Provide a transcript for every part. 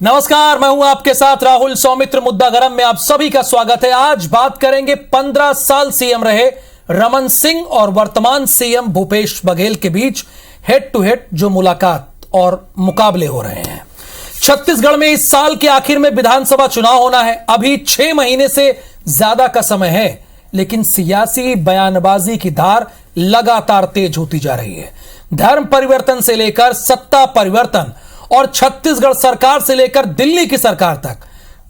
नमस्कार, मैं हूं आपके साथ राहुल सौमित्र। मुद्दा गरम में आप सभी का स्वागत है। आज बात करेंगे 15 साल सीएम रहे रमन सिंह और वर्तमान सीएम भूपेश बघेल के बीच हेड टू हेड जो मुलाकात और मुकाबले हो रहे हैं। छत्तीसगढ़ में इस साल के आखिर में विधानसभा चुनाव होना है। अभी 6 महीने से ज्यादा का समय है, लेकिन सियासी बयानबाजी की धार लगातार तेज होती जा रही है। धर्म परिवर्तन से लेकर सत्ता परिवर्तन और छत्तीसगढ़ सरकार से लेकर दिल्ली की सरकार तक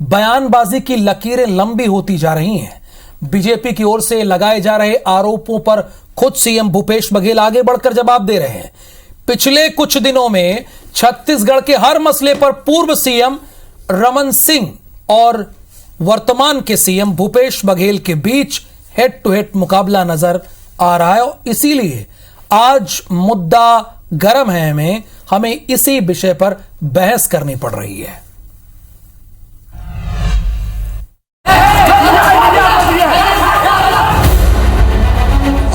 बयानबाजी की लकीरें लंबी होती जा रही हैं। बीजेपी की ओर से लगाए जा रहे आरोपों पर खुद सीएम भूपेश बघेल आगे बढ़कर जवाब दे रहे हैं। पिछले कुछ दिनों में छत्तीसगढ़ के हर मसले पर पूर्व सीएम रमन सिंह और वर्तमान के सीएम भूपेश बघेल के बीच हेड टू हेड मुकाबला नजर आ रहा है। और इसीलिए आज मुद्दा गरम है, हमें इसी विषय पर बहस करनी पड़ रही है।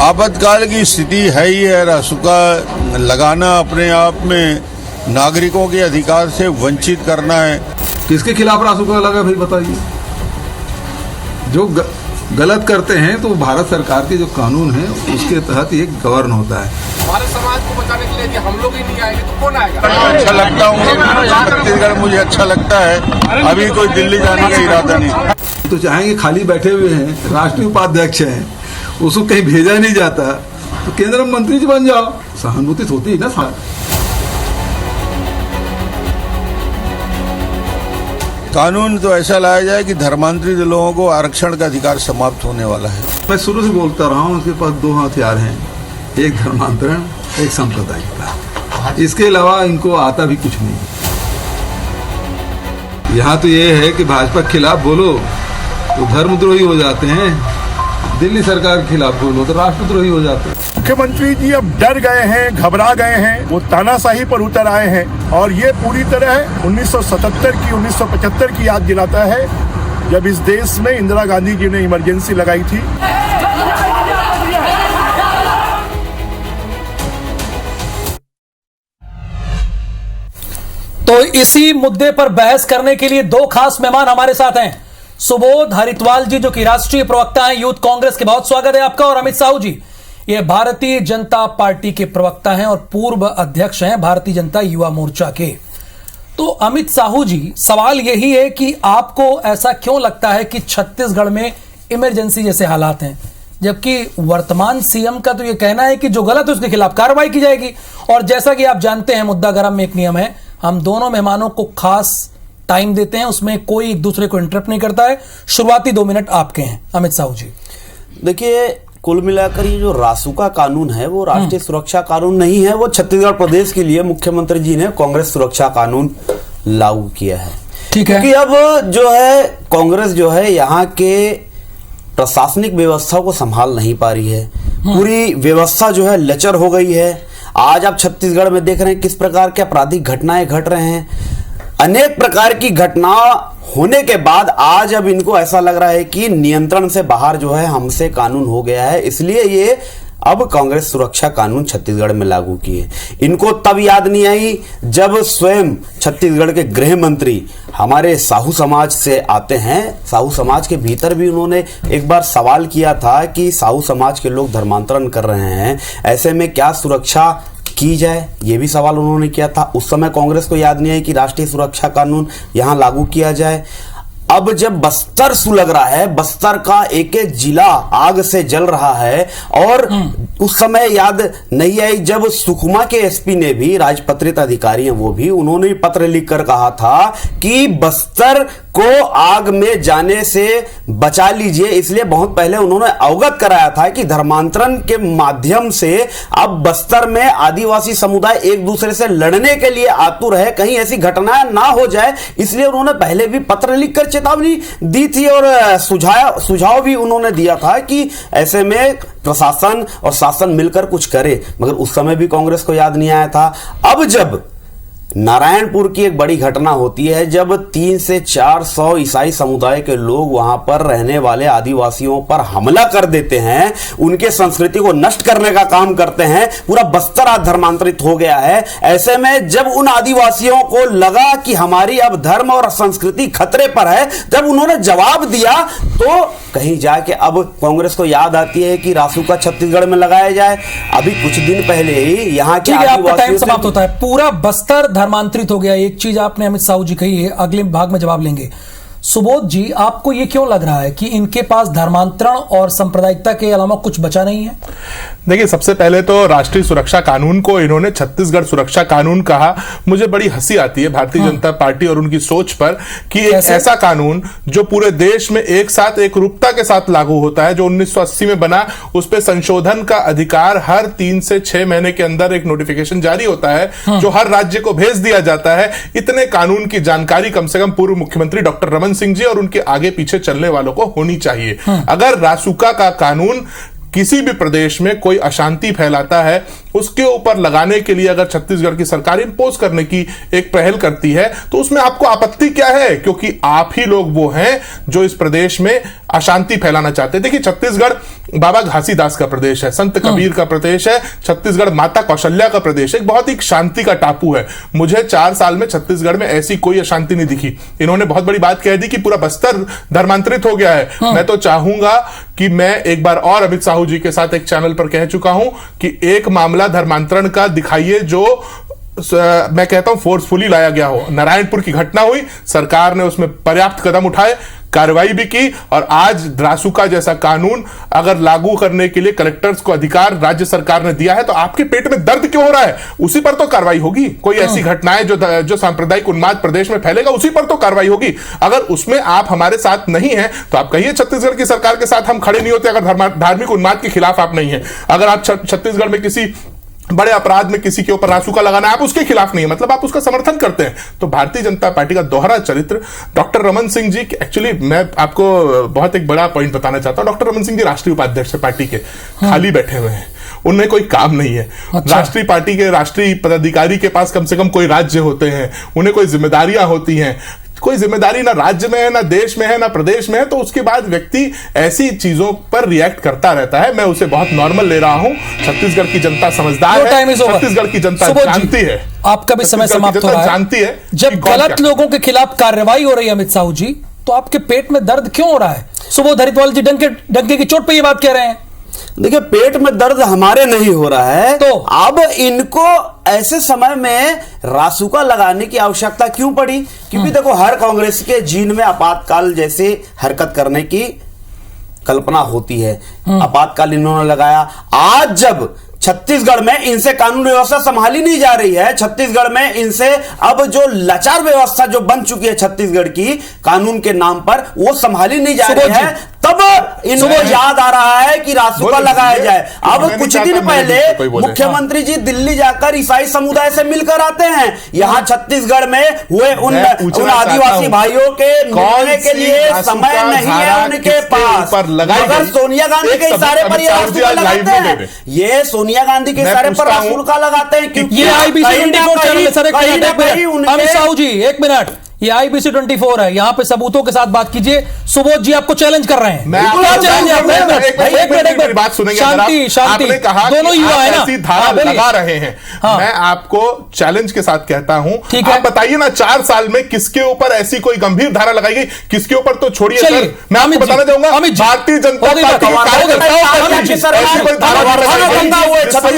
आपातकाल की स्थिति है ही है। रासुका लगाना अपने आप में नागरिकों के अधिकार से वंचित करना है। किसके खिलाफ रासुका लगा भाई बताइए। जो गलत करते हैं तो भारत सरकार के जो कानून है उसके तहत ये गवर्न होता है। हमारे समाज को बचाने के लिए हम लोग ही नहीं आएंगे तो कौन आएगा? अच्छा लगता हूँ, छत्तीसगढ़ मुझे अच्छा लगता है। अभी कोई दिल्ली जाने का इरादा नहीं। तो चाहेंगे खाली बैठे हुए हैं, राष्ट्रीय उपाध्यक्ष हैं, उसको कहीं भेजा नहीं जाता तो केंद्र मंत्री जी बन जाओ। सहानुभूति होती है ना साथ। कानून तो ऐसा लाया जाए कि धर्मांतरित लोगों को आरक्षण का अधिकार समाप्त होने वाला है। मैं शुरू से बोलता रहा हूँ, उसके पास 2 हथियार हैं, एक धर्मांतरण, एक सांप्रदायिकता। इसके अलावा इनको आता भी कुछ नहीं। यहाँ तो ये है कि भाजपा के खिलाफ बोलो तो धर्मद्रोही हो जाते हैं, दिल्ली सरकार के खिलाफ बोलो तो राष्ट्रद्रोही हो जाते हैं। मुख्यमंत्री जी अब डर गए हैं, घबरा गए हैं, वो तानाशाही पर उतर आए हैं और ये पूरी तरह 1977 की 1975 की याद दिलाता है, जब इस देश में इंदिरा गांधी जी ने इमरजेंसी लगाई थी। तो इसी मुद्दे पर बहस करने के लिए 2 खास मेहमान हमारे साथ हैं। सुबोध हरितवाल जी, जो कि राष्ट्रीय प्रवक्ता हैं यूथ कांग्रेस के, बहुत स्वागत है आपका। और अमित साहू जी, ये भारतीय जनता पार्टी के प्रवक्ता हैं और पूर्व अध्यक्ष हैं भारतीय जनता युवा मोर्चा के। तो अमित साहू जी, सवाल यही है कि आपको ऐसा क्यों लगता है कि छत्तीसगढ़ में इमरजेंसी जैसे हालात हैं, जबकि वर्तमान सीएम का तो ये कहना है कि जो गलत है उसके खिलाफ कार्रवाई की जाएगी। और जैसा कि आप जानते हैं, मुद्दा गरम में एक नियम है, हम दोनों मेहमानों को खास टाइम देते हैं, उसमें कोई एक दूसरे को इंटरप्ट नहीं करता है। शुरुआती 2 मिनट आपके हैं अमित साहू जी। देखिए, कुल मिलाकर ये जो रासुका कानून है वो राष्ट्रीय सुरक्षा कानून नहीं है। वो छत्तीसगढ़ प्रदेश के लिए मुख्यमंत्री जी ने कांग्रेस सुरक्षा कानून लागू किया है। ठीक है, क्योंकि अब जो है कांग्रेस जो है यहाँ के प्रशासनिक व्यवस्था को संभाल नहीं पा रही है। पूरी व्यवस्था जो है लचर हो गई है। आज आप छत्तीसगढ़ में देख रहे हैं किस प्रकार के आपराधिक घटनाएं घट रहे हैं। अनेक प्रकार की घटना होने के बाद आज अब इनको ऐसा लग रहा है कि नियंत्रण से बाहर जो है हमसे कानून हो गया है, इसलिए ये अब कांग्रेस सुरक्षा कानून छत्तीसगढ़ में लागू किए। इनको तब याद नहीं आई जब स्वयं छत्तीसगढ़ के गृह मंत्री हमारे साहू समाज से आते हैं। साहू समाज के भीतर भी उन्होंने एक बार सवाल किया था कि साहू समाज के लोग धर्मांतरण कर रहे हैं, ऐसे में क्या सुरक्षा की जाए, ये भी सवाल उन्होंने किया था। उस समय कांग्रेस को याद नहीं है कि राष्ट्रीय सुरक्षा कानून यहां लागू किया जाए। अब जब बस्तर सुलग रहा है, बस्तर का एक एक जिला आग से जल रहा है, और उस समय याद नहीं आई जब सुकमा के एसपी ने भी, राजपत्रित अधिकारी हैं वो भी, उन्होंने पत्र लिखकर कहा था कि बस्तर को आग में जाने से बचा लीजिए। इसलिए बहुत पहले उन्होंने अवगत कराया था कि धर्मांतरण के माध्यम से अब बस्तर में आदिवासी समुदाय एक दूसरे से लड़ने के लिए आतुर है, कहीं ऐसी घटनाएं ना हो जाए। इसलिए उन्होंने पहले भी पत्र लिखकर चेतावनी दी थी और सुझाव भी उन्होंने दिया था कि ऐसे में प्रशासन और शासन मिलकर कुछ करे, मगर उस समय भी कांग्रेस को याद नहीं आया था। अब जब नारायणपुर की एक बड़ी घटना होती है जब 300 से 400 ईसाई समुदाय के लोग वहां पर रहने वाले आदिवासियों पर हमला कर देते हैं, उनके संस्कृति को नष्ट करने का काम करते हैं। पूरा बस्तर आज धर्मांतरित हो गया है। ऐसे में जब उन आदिवासियों को लगा कि हमारी अब धर्म और संस्कृति खतरे पर है, जब उन्होंने जवाब दिया तो कहीं जाके अब कांग्रेस को याद आती है कि रासुका छत्तीसगढ़ में लगाया जाए। अभी कुछ दिन पहले ही यहाँ के आपका टाइम समाप्त होता है। पूरा बस्तर धर्मांतरित हो गया। एक चीज आपने अमित साहू जी कही है, अगले भाग में जवाब लेंगे। सुबोध जी, आपको यह क्यों लग रहा है कि इनके पास धर्मांतरण और सांप्रदायिकता के अलावा कुछ बचा नहीं है? देखिए, सबसे पहले तो राष्ट्रीय सुरक्षा कानून को इन्होंने छत्तीसगढ़ सुरक्षा कानून कहा। मुझे बड़ी हंसी आती है भारतीय जनता पार्टी और उनकी सोच पर कि एक ऐसा कानून जो पूरे देश में एक साथ एक रूपता के साथ लागू होता है, जो 1980 में बना, उस पर संशोधन का अधिकार हर 3 से 6 महीने के अंदर एक नोटिफिकेशन जारी होता है जो हर राज्य को भेज दिया जाता है। इतने कानून की जानकारी कम से कम पूर्व मुख्यमंत्री डॉक्टर रमन सिंह जी और उनके आगे पीछे चलने वालों को होनी चाहिए। अगर रासुका का कानून किसी भी प्रदेश में कोई अशांति फैलाता है, उसके ऊपर लगाने के लिए अगर छत्तीसगढ़ की सरकार इंपोज करने की एक पहल करती है तो उसमें आपको आपत्ति क्या है? क्योंकि आप ही लोग वो हैं जो इस प्रदेश में अशांति फैलाना चाहते हैं। देखिए, छत्तीसगढ़ बाबा घासीदास का प्रदेश है, संत कबीर का प्रदेश है, छत्तीसगढ़ माता कौशल्या का प्रदेश है, एक बहुत ही शांति का टापू है। मुझे 4 साल में छत्तीसगढ़ में ऐसी कोई अशांति नहीं दिखी। इन्होंने बहुत बड़ी बात कह दी कि पूरा बस्तर धर्मांतरित हो गया है। मैं तो चाहूंगा कि मैं एक बार और अमित साहू जी के साथ एक चैनल पर कह चुका हूं कि एक मामला धर्मांतरण का दिखाइए जो मैं कहता हूं फोर्सफुली लाया गया हो। नारायणपुर की घटना हुई, सरकार ने उसमें पर्याप्त कदम उठाए, कार्रवाई भी की, और आज रासुका जैसा कानून अगर लागू करने के लिए कलेक्टर्स को अधिकार राज्य सरकार ने दिया है तो आपके पेट में दर्द क्यों हो रहा है? उसी पर तो कार्रवाई होगी। कोई ऐसी घटनाएं जो सांप्रदायिक उन्माद प्रदेश में फैलेगा, उसी पर तो कार्रवाई होगी। अगर उसमें आप हमारे साथ नहीं है तो आप कहिए छत्तीसगढ़ की सरकार के साथ हम खड़े नहीं होते। अगर धार्मिक उन्माद के खिलाफ आप नहीं है, अगर आप छत्तीसगढ़ में किसी बड़े अपराध में किसी के ऊपर रासुका लगाना, आप उसके खिलाफ नहीं है, मतलब आप उसका समर्थन करते हैं। तो भारतीय जनता पार्टी का दोहरा चरित्र। डॉक्टर रमन सिंह जी, एक्चुअली मैं आपको बहुत एक बड़ा पॉइंट बताना चाहता हूं। डॉक्टर रमन सिंह जी राष्ट्रीय उपाध्यक्ष है पार्टी के, खाली बैठे हुए हैं, उनमें कोई काम नहीं है। अच्छा। राष्ट्रीय पार्टी के राष्ट्रीय पदाधिकारी के पास कम से कम कोई राज्य होते हैं, उन्हें कोई जिम्मेदारियां होती हैं। कोई जिम्मेदारी ना राज्य में है, ना देश में है, ना प्रदेश में है, तो उसके बाद व्यक्ति ऐसी चीजों पर रिएक्ट करता रहता है। मैं उसे बहुत नॉर्मल ले रहा हूं। छत्तीसगढ़ की जनता समझदार है, छत्तीसगढ़ की जनता जानती है। आपका भी समय समाप्त हो रहा है। जानती है जब गलत लोगों के खिलाफ कार्रवाई हो रही है अमित साहू जी, तो आपके पेट में दर्द क्यों हो रहा है? सुबोध हरिद्वाल जी डंके की चोट पे ये बात कह रहे हैं। देखिए, पेट में दर्द हमारे नहीं हो रहा है, तो अब इनको ऐसे समय में रासुका लगाने की आवश्यकता क्यों पड़ी? क्योंकि देखो, हर कांग्रेस के जीन में आपातकाल जैसे हरकत करने की कल्पना होती है। आपातकाल इन्होंने लगाया। आज जब छत्तीसगढ़ में इनसे कानून व्यवस्था संभाली नहीं जा रही है, छत्तीसगढ़ में इनसे अब जो लाचार व्यवस्था जो बन चुकी है छत्तीसगढ़ की कानून के नाम पर, वो संभाली नहीं जा रही है, तब इनको याद आ रहा है कि रासुका लगाया जाए। अब कुछ दिन पहले मुख्यमंत्री जी दिल्ली जाकर ईसाई समुदाय से मिलकर आते हैं। यहाँ छत्तीसगढ़ में हुए उन आदिवासी भाइयों के मिलने के लिए समय नहीं है उनके पास। अगर सोनिया गांधी के इशारे पर ये रासुका लगाते हैं, ये सोनिया गांधी के इशारे पर रासुका लगाते हैं, क्योंकि ये IBC 24 channel sir, Amit Sahu ji 1 minute, ये IBC 24 है, यहाँ पे सबूतों के साथ बात कीजिए। सुबोध जी आपको चैलेंज कर रहे हैं। बात सुनेंगे, शांति शांति, आपने कहा दोनों युवा है ना, ऐसी धारा लगा रहे हैं। मैं आपको चैलेंज के साथ कहता हूं, आप बताइए ना 4 साल में किसके ऊपर ऐसी कोई गंभीर धारा लगाई गई? किसके ऊपर तो छोड़िए सर, मैं आपको बताना चाहूंगा भारतीय जनता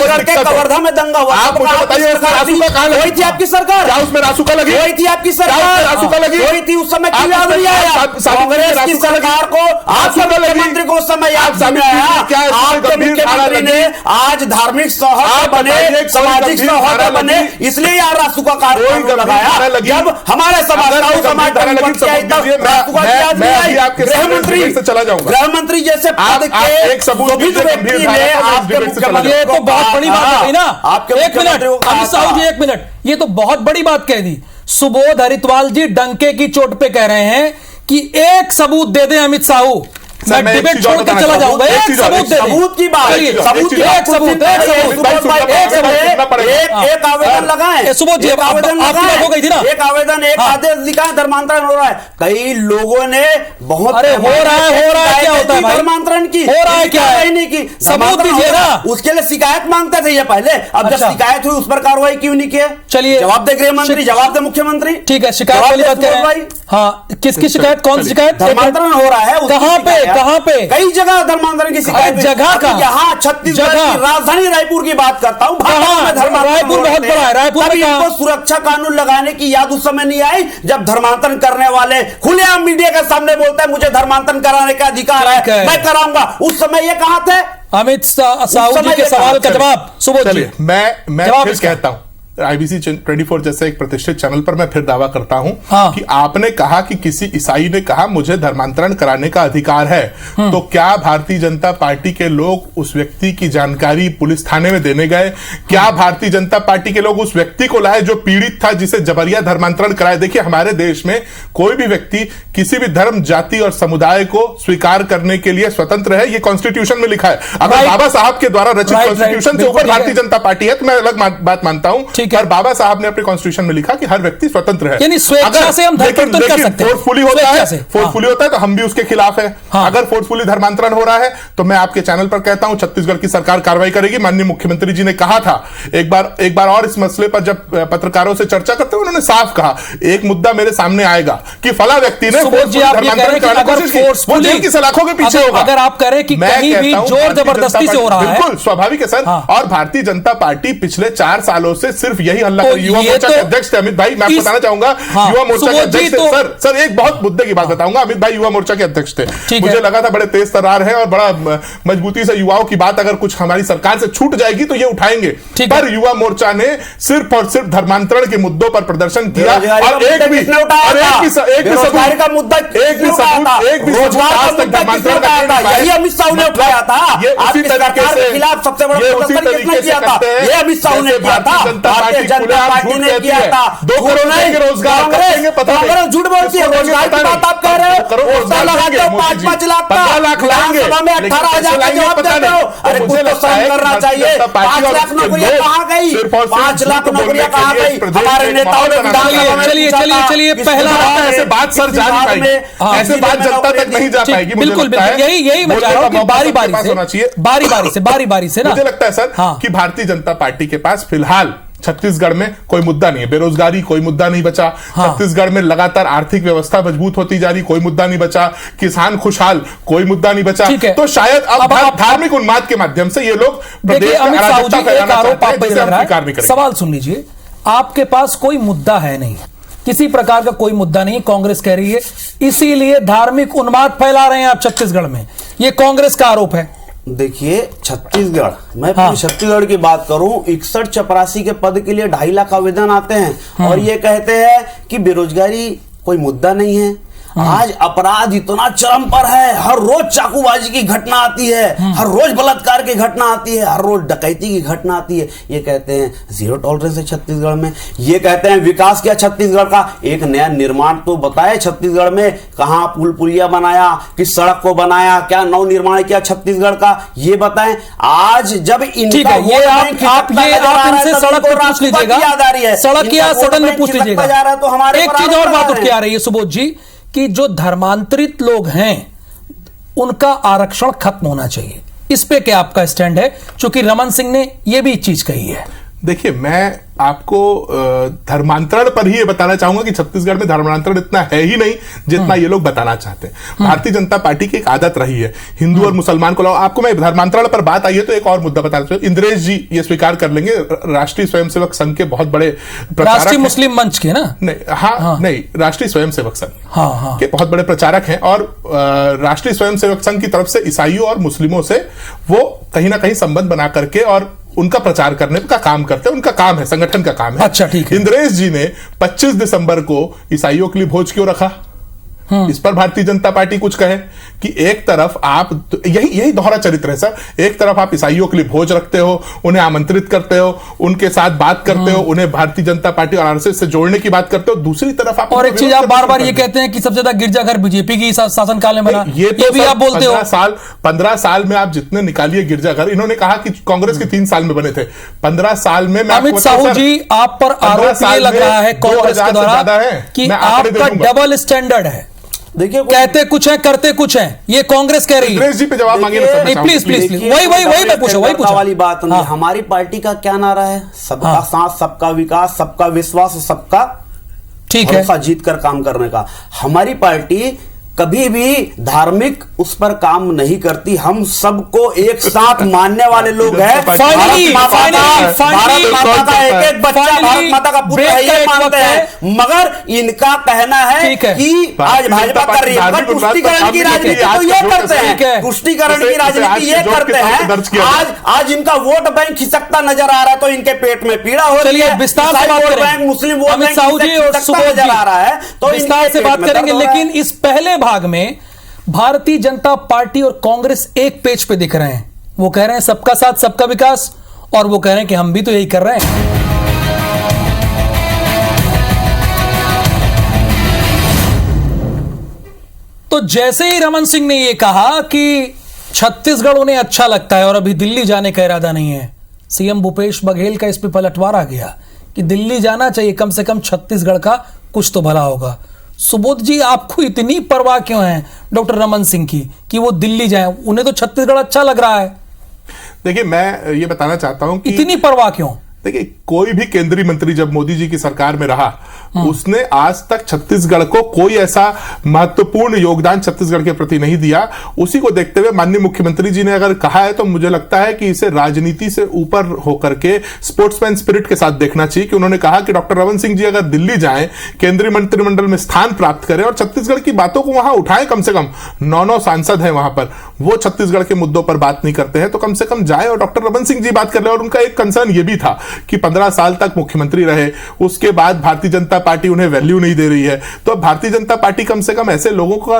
पार्टी कवर्धा में दंगा हुआ, आप मुझे बताइए आपकी सरकार, क्या उसमें रासुका लगी? वही थी आपकी सरकार, रासुका लगी वही थी उस समय। क्यों याद नहीं आया कांग्रेस की सरकार को? आपके मुख्यमंत्री को उस समय याद नहीं आया? आपके मुख्यमंत्री ने आज धार्मिक सौहार्द बने, सामाजिक सौहार्द बने, इसलिए यार रासुका कानून लगाया। जब हमारे गृह मंत्री जैसे पद के शोभित व्यक्ति ने आपके मुख्यमंत्री, ये तो बहुत बड़ी बात है ना। आपके 1 मिनट अमित साहू जी, 1 मिनट, ये तो बहुत बड़ी बात कह दी। सुबोध हरिद्वाल जी डंके की चोट पे कह रहे हैं कि एक सबूत दे दें अमित साहू, मैं डिबेट छोड़ के चला जाऊंगा। एक सबूत दे दें। सबूत की बात, सबूत की एक सबूत, एक आवेदन लगाएं, सुबोध जी, एक आवेदन आपकी हो गई थी ना, एक आवेदन, एक आदेश लिखा, धर्मांतरण हो रहा है। कई लोगों ने बहुत, अरे हो रहा है क्या होता है भाई? धर्मांतरण की, हो रहा है क्या है? नहीं की, सबूत दीजिए ना। उसके लिए शिकायत मांगते थे ये पहले, अब जब शिकायत हुई उस पर कार्रवाई क्यों नहीं की? चलिए, जवाब दे गृह मंत्री, जवाब दे मुख्यमंत्री। ठीक है, शिकायत वाली बात करें। हाँ, किसकी शिकायत, कौन सी शिकायत? धर्मांतरण हो रहा है, कहाँ पे? कई जगह धर्मांतरण की शिकायत। जगह का यहाँ छत्तीसगढ़ की राजधानी रायपुर की बात करता हूँ, रायपुर बहुत बड़ा है, रायपुर में इनको सुरक्षा कानून लगाने की याद उस समय नहीं आई जब धर्मांतरण करने वाले खुलेआम मीडिया के सामने बोलते हैं मुझे धर्मांतरण कराने का अधिकार है, मैं कराऊंगा। उस समय ये कहाँ थे? अमित साहू जी के सवाल का जवाब सुबोध जी। मैं फिर कहता हूं, IBC 24 जैसे एक प्रतिष्ठित चैनल पर मैं फिर दावा करता हूं कि आपने कहा कि किसी ईसाई ने कहा मुझे धर्मांतरण कराने का अधिकार है, तो क्या भारतीय जनता पार्टी के लोग उस व्यक्ति की जानकारी पुलिस थाने में देने गए? क्या भारतीय जनता पार्टी के लोग उस व्यक्ति को लाए जो पीड़ित था, जिसे जबरिया धर्मांतरण कराए? देखिए, हमारे देश में कोई भी व्यक्ति किसी भी धर्म, जाति और समुदाय को स्वीकार करने के लिए स्वतंत्र है, ये कॉन्स्टिट्यूशन में लिखा है। अगर बाबा साहब के द्वारा रचित कॉन्स्टिट्यूशन से ऊपर भारतीय जनता पार्टी है तो मैं अलग बात मानता हूं, पर बाबा साहब ने अपने कॉन्स्टिट्यूशन में लिखा कि हर व्यक्ति स्वतंत्र है, यानी स्वेच्छा से हम धर्मांतरण कर सकते हैं। फोर्सफुली होता है तो हम भी उसके खिलाफ है। अगर फोर्सफुली धर्मांतरण हो रहा है तो मैं आपके चैनल पर कहता हूं छत्तीसगढ़ की सरकार कार्रवाई करेगी। माननीय मुख्यमंत्री जी ने कहा था एक बार और इस मसले पर जब पत्रकारों से चर्चा करते हुए उन्होंने साफ कहा एक मुद्दा मेरे सामने आएगा कि फला व्यक्ति ने धर्मांतरण कराने की कोशिश की, वो जेल की सलाखों के पीछे होगा। अगर आप करें कि कहीं भी जोर जबरदस्ती से हो रहा है, बिल्कुल स्वाभाविक है सर। और भारतीय जनता पार्टी पिछले 4 सालों से सिर्फ यही हल्ला कर युवा मोर्चा के अध्यक्ष थे अमित भाई, मैं आपको बताना चाहूंगा युवा मोर्चा के अध्यक्ष थे सर। एक बहुत मुद्दे की बात बताऊंगा, अमित भाई युवा मोर्चा के अध्यक्ष थे। मुझे लगा था बड़े तेज तर्रार है और बड़ा मजबूती से युवाओं की बात अगर कुछ हमारी सरकार से छूट जाएगी तो ये उठाएंगे, पर युवा मोर्चा ने सिर्फ और सिर्फ धर्मांतरण के मुद्दों पर प्रदर्शन किया और एक भी अमित शाह ने उठाया था। उसी तरीके से खिलाफ सबसे बड़ा किया था, ये अमित शाह ने किया था, भारतीय जनता पार्टी ने किया था। 2 करोड़ के रोजगार कांग्रेस झूठ बोलती है, रोजगार की बात आप कह रहे हो, 5-5 लाख का 15 लाख लाएंगे, 18,000 का जवाब देते हो। अरे कुछ तो सहन करना चाहिए। 5 लाख नौकरियां कहाँ गई? 5 लाख नौकरियां कहाँ गई? हमारे नेताओं ने चलिए पहला ऐसे बात सर जा नहीं पाएगी, ऐसे बात जनता तक नहीं जा पाएगी। बिल्कुल यही मैं चाह रहा हूं कि बारी बारी से ना, मुझे लगता है सर कि भारतीय जनता पार्टी के पास फिलहाल छत्तीसगढ़ में कोई मुद्दा नहीं है। बेरोजगारी कोई मुद्दा नहीं बचा। छत्तीसगढ़ में लगातार आर्थिक व्यवस्था मजबूत होती जा रही, कोई मुद्दा नहीं बचा। किसान खुशहाल, कोई मुद्दा नहीं बचा। तो शायद अब धार्मिक उन्माद के माध्यम से ये लोग प्रदेश में अराजकता फैलाना चाहते हैं, जिसे हम स्वीकार नहीं करेंगे। सवाल सुन लीजिए, आपके पास कोई मुद्दा है नहीं, किसी प्रकार का कोई मुद्दा नहीं, कांग्रेस कह रही है, इसीलिए धार्मिक उन्माद फैला रहे हैं आप छत्तीसगढ़ में, ये कांग्रेस का आरोप है। देखिए छत्तीसगढ़, मैं छत्तीसगढ़ की बात करूं, 61 चपरासी के पद के लिए 2.5 लाख आवेदन आते हैं और ये कहते हैं कि बेरोजगारी कोई मुद्दा नहीं है। आज अपराध इतना चरम पर है, हर रोज चाकूबाजी की घटना आती है, हर रोज बलात्कार की घटना आती है, हर रोज डकैती की घटना आती है। ये कहते हैं 0 टॉलरेंस है छत्तीसगढ़ में। ये कहते हैं विकास किया छत्तीसगढ़ का, एक नया निर्माण तो बताए छत्तीसगढ़ में, कहां पुल पुलिया बनाया, किस सड़क को बनाया, क्या नव निर्माण किया छत्तीसगढ़ का, ये बताएं। आज जब इनका ये आप इनसे सड़क पर पूछ लीजिएगा, सड़क या सदन में पूछ लीजिएगा। तो हमारे एक चीज और बात उठ के आ रही है सुबोध जी, कि जो धर्मांतरित लोग हैं उनका आरक्षण खत्म होना चाहिए, इस पे क्या आपका स्टैंड है? क्योंकि रमन सिंह ने यह भी चीज कही है। देखिए, मैं आपको धर्मांतरण पर ही ये बताना चाहूंगा कि छत्तीसगढ़ में धर्मांतरण इतना है ही नहीं जितना ये लोग बताना चाहते हैं। भारतीय जनता पार्टी की एक आदत रही है हिंदू और मुसलमान को। आपको मैं धर्मांतरण पर बात आई है तो एक और मुद्दा बताना चाहूंगा। इंद्रेश जी ये स्वीकार कर लेंगे, राष्ट्रीय स्वयंसेवक संघ के बहुत बड़े राष्ट्रीय मुस्लिम मंच के ना, नहीं राष्ट्रीय स्वयंसेवक संघ के बहुत बड़े प्रचारक हैं और राष्ट्रीय स्वयंसेवक संघ की तरफ से ईसाइयों और मुस्लिमों से वो कहीं ना कहीं संबंध बना करके और उनका प्रचार करने का काम करते हैं, उनका काम है, संगठन का काम है। अच्छा, ठीक है। इंद्रेश जी ने 25 दिसंबर को ईसाइयों के लिए भोज क्यों रखा? इस पर भारतीय जनता पार्टी कुछ कहे कि एक तरफ आप यही दोहरा चरित्र है सर। एक तरफ आप ईसाइयों के लिए भोज रखते हो, उन्हें आमंत्रित करते हो, उनके साथ बात करते हो, उन्हें भारतीय जनता पार्टी और आरएसएस से जोड़ने की बात करते हो, दूसरी तरफ आप और एक चीज आप बार बार ये कहते हैं कि सबसे ज्यादा गिरजाघर बीजेपी की शासनकाल में बना, ये भी आप बोलते हो। 15 साल में आप जितने निकालिए गिरजाघर, इन्होंने कहा कि कांग्रेस के 3 साल में बने थे, 15 साल में अमित साहू जी आप पर आरोप ये लग रहा है कांग्रेस के द्वारा कि आपका डबल स्टैंडर्ड है। देखिए, कहते कुछ है करते कुछ है, ये कांग्रेस कह रही है। जी पे जवाब मांगिए ना सर। प्लीज वही मैं पूछा वाली बात। हमारी पार्टी का क्या नारा है? सबका साथ, सबका विकास, सबका विश्वास, सबका ठीक है जीत कर काम करने का। हमारी पार्टी कभी भी धार्मिक उस पर काम नहीं करती। हम सबको एक साथ मानने वाले लोग हैं। भारत माता का एक बच्चा, भारत माता का पुत्र है, ये मानते हैं। मगर इनका कहना है कि आज भाजपा कर रही है तुष्टीकरण की राजनीति, तो ये करते हैं, तुष्टीकरण की राजनीति ये करते हैं। आज इनका वोट बैंक खिसकता नजर आ रहा है, तो इनके पेट में पीड़ा हो रही है। विस्तार से बात करेंगे, मुस्लिम वोट बैंक नजर आ रहा है, तो विस्तार से बात करेंगे। लेकिन इस पहले भाग में भारतीय जनता पार्टी और कांग्रेस एक पेज पे दिख रहे हैं। वो कह रहे हैं सबका साथ सबका विकास, और वो कह रहे हैं कि हम भी तो यही कर रहे हैं। तो जैसे ही रमन सिंह ने यह कहा कि छत्तीसगढ़ उन्हें अच्छा लगता है और अभी दिल्ली जाने का इरादा नहीं है, सीएम भूपेश बघेल का इस पे पलटवार आ गया कि दिल्ली जाना चाहिए, कम से कम छत्तीसगढ़ का कुछ तो भला होगा। सुबोध जी, आपको इतनी परवाह क्यों है डॉक्टर रमन सिंह की कि वो दिल्ली जाएं? उन्हें तो छत्तीसगढ़ अच्छा लग रहा है। देखिए, मैं ये बताना चाहता हूं कि इतनी परवाह क्यों? देखिए, कोई भी केंद्रीय मंत्री जब मोदी जी की सरकार में रहा, उसने आज तक छत्तीसगढ़ को कोई ऐसा महत्वपूर्ण योगदान छत्तीसगढ़ के प्रति नहीं दिया। उसी को देखते हुए माननीय मुख्यमंत्री जी ने अगर कहा है, तो मुझे लगता है कि इसे राजनीति से ऊपर होकर के स्पोर्ट्समैन स्पिरिट के साथ देखना चाहिए कि उन्होंने कहा कि डॉक्टर रमन सिंह जी अगर दिल्ली जाएं, केंद्रीय मंत्रिमंडल में स्थान प्राप्त करें और छत्तीसगढ़ की बातों को वहां उठाएं। कम से कम 9 सांसद हैं वहां पर, वो छत्तीसगढ़ के मुद्दों पर बात नहीं करते हैं, तो कम से कम जाए और डॉक्टर रमन सिंह जी बात कर ले। और उनका एक कंसर्न यह भी था कि 15 साल तक मुख्यमंत्री रहे, उसके बाद भारतीय जनता पार्टी उन्हें वैल्यू नहीं दे रही है, तो अब भारतीय जनता पार्टी कम से कम ऐसे लोगों का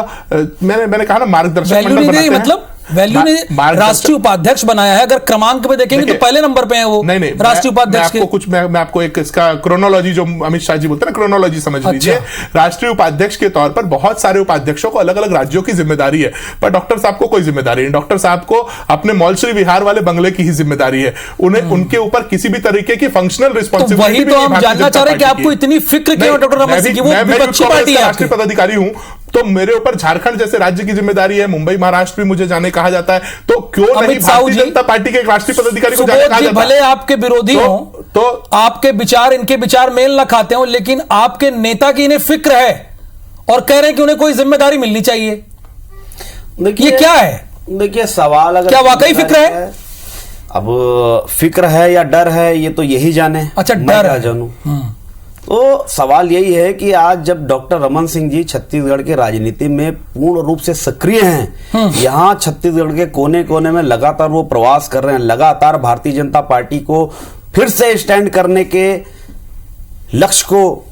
मैंने कहा ना मार्गदर्शक मंडल बनाते हैं। मतलब वैल्यू ने राष्ट्रीय उपाध्यक्ष बनाया है। अगर क्रमांक पे देखेंगे तो पहले नंबर पे है वो। नहीं, राष्ट्रीय उपाध्यक्ष मैं आपको एक इसका क्रोनोलॉजी, जो अमित शाह जी बोलते हैं ना, क्रोनोलॉजी समझ लीजिए। राष्ट्रीय उपाध्यक्ष के तौर पर बहुत सारे उपाध्यक्षों को अलग अलग राज्यों की जिम्मेदारी है, पर डॉक्टर साहब को कोई जिम्मेदारी नहीं। डॉक्टर साहब को अपने मौलश्री विहार वाले बंगले की ही जिम्मेदारी है, उन्हें उनके ऊपर किसी भी तरीके की फंक्शनल रिस्पॉन्सिबिलिटी। वही तो हम जानना चाह रहे हैं कि आपको इतनी फिक्र क्यों डॉक्टर रमन सिंह की? वो विपक्षी पार्टी है, राष्ट्रीय पदाधिकारी हूं, तो मेरे ऊपर झारखंड जैसे राज्य की जिम्मेदारी है, मुंबई महाराष्ट्र भी मुझे जाने कहा जाता है, तो क्यों नहीं भारतीय जनता पार्टी के एक राष्ट्रीय पदाधिकारी को जाने कहा जाता है? भले आपके विरोधी हो, तो आपके विचार इनके विचार मेल न खाते हो, लेकिन आपके नेता की इन्हें फिक्र है और कह रहे हैं कि उन्हें कोई जिम्मेदारी मिलनी चाहिए। ये क्या है? देखिए, सवाल अगर क्या वाकई फिक्र है? अब फिक्र है या डर है, ये तो यही जाने। अच्छा, डर है। जानू तो सवाल यही है कि आज जब डॉक्टर रमन सिंह जी छत्तीसगढ़ की राजनीति में पूर्ण रूप से सक्रिय हैं, यहाँ छत्तीसगढ़ के कोने कोने में लगातार वो प्रवास कर रहे हैं, लगातार भारतीय जनता पार्टी को फिर से स्टैंड करने के लक्ष्य को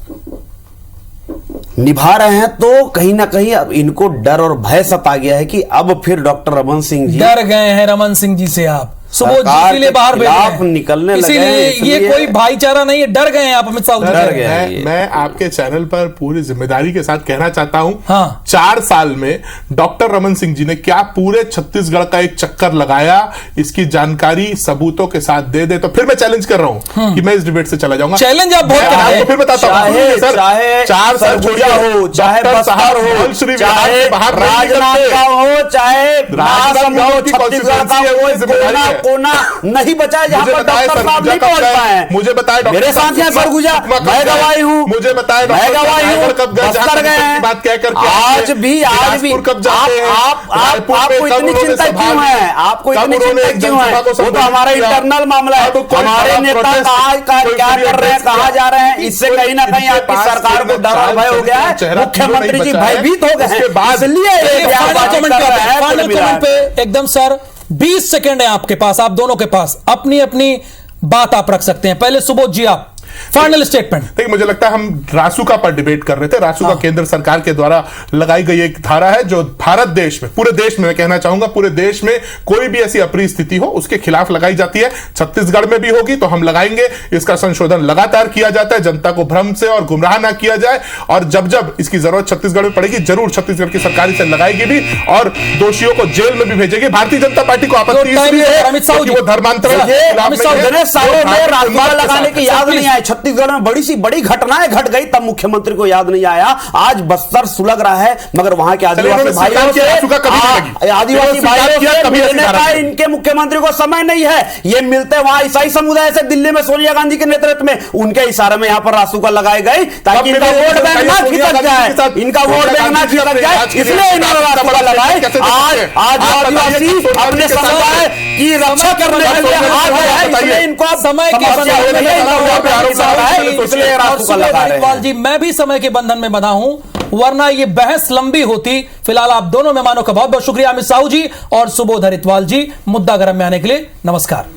निभा रहे हैं, तो कहीं ना कहीं अब इनको डर और भय सता गया है कि अब फिर डॉक्टर रमन सिंह जी डर गए हैं। रमन सिंह जी से आप सुबोध जी के लिए बाहर निकलने लगे, इसीलिए ये कोई भाईचारा नहीं है, डर गए हैं आप। अमित साहू डर गए हैं। मैं आपके चैनल पर पूरी जिम्मेदारी के साथ कहना चाहता हूं, 4 साल में डॉक्टर रमन सिंह जी ने क्या पूरे छत्तीसगढ़ का एक चक्कर लगाया, इसकी जानकारी सबूतों के साथ दे दे, तो फिर मैं चैलेंज कर रहा हूं कि मैं इस डिबेट से चला जाऊंगा। चैलेंज आप बहुत कर रहे हैं। फिर बताता हूं, चाहे 4 साल सरगुजा हो, चाहे बस्तर हो, चाहे राजनांदगांव हो, चाहे छत्तीसगढ़ का कोना नहीं बचा है जहां पर डॉक्टर साहब नहीं पहुंच पाए हैं। मुझे बताया मेरे साथ हैं सरगुजा, मैं गवाही हूं, मुझे बताया मैं गवाही हूं, बस्तर गए हैं, बात कह करके आज भी आपको इतनी चिंता क्यों है? आपको इतनी चिंता क्यों है? वो तो हमारा इंटरनल मामला है। हमारे नेता क्या कर रहे हैं, कहां जा रहे हैं, इससे कहीं ना कहीं आपकी सरकार को डर और भय हो गया है। मुख्यमंत्री जी भयभीत हो गए हैं, इसलिए एकदम सर 20 सेकंड है आपके पास, आप दोनों के पास, अपनी अपनी बात आप रख सकते हैं। पहले सुबोध जी आप फाइनल स्टेटमेंट। देखिए, मुझे लगता है हम रासुका पर डिबेट कर रहे थे। रासुका केंद्र सरकार के द्वारा लगाई गई एक धारा है जो भारत देश में, पूरे देश में, मैं कहना चाहूंगा पूरे देश में कोई भी ऐसी अप्रिय स्थिति हो उसके खिलाफ लगाई जाती है। छत्तीसगढ़ में भी होगी तो हम लगाएंगे। इसका संशोधन लगातार किया जाता है, जनता को भ्रम से और गुमराह ना किया जाए, और जब जब इसकी जरूरत छत्तीसगढ़ में पड़ेगी जरूर छत्तीसगढ़ की सरकार इसे लगाएगी भी और दोषियों को जेल में भी भेजेगी। भारतीय जनता पार्टी को आपत्ति इसलिए है अमित शाह जी, वो धर्मांतरण लगाने की याद नहीं आए। छत्तीसगढ़ में बड़ी घटनाएं घट गई, तब मुख्यमंत्री को याद नहीं आया। आज बस्तर सुलग रहा है, मगर वहां के आदिवासी भाइयों से इनके मुख्यमंत्री को समय नहीं है। ये मिलते वहां ईसाई समुदाय से दिल्ली में सोनिया गांधी के नेतृत्व में, उनके इशारे में यहां पर रासुका लगाए गए ताकि इनका वोट बैंक ना खिसक जाए, इनका वोट बैंक ना खिसक जाए, इसलिए इन्होंने रासुका लगाए। आज आदिवासी अपने समुदाय की रक्षा करने के लिए हाथ है, इसलिए इनको समय के बंधन जी, मैं भी समय के बंधन में बंधा हूं, वरना ये बहस लंबी होती। फिलहाल आप दोनों मेहमानों का बहुत बहुत शुक्रिया, अमित शाह जी और सुबोध हरितवाल जी, मुद्दा गर्म में आने के लिए। नमस्कार।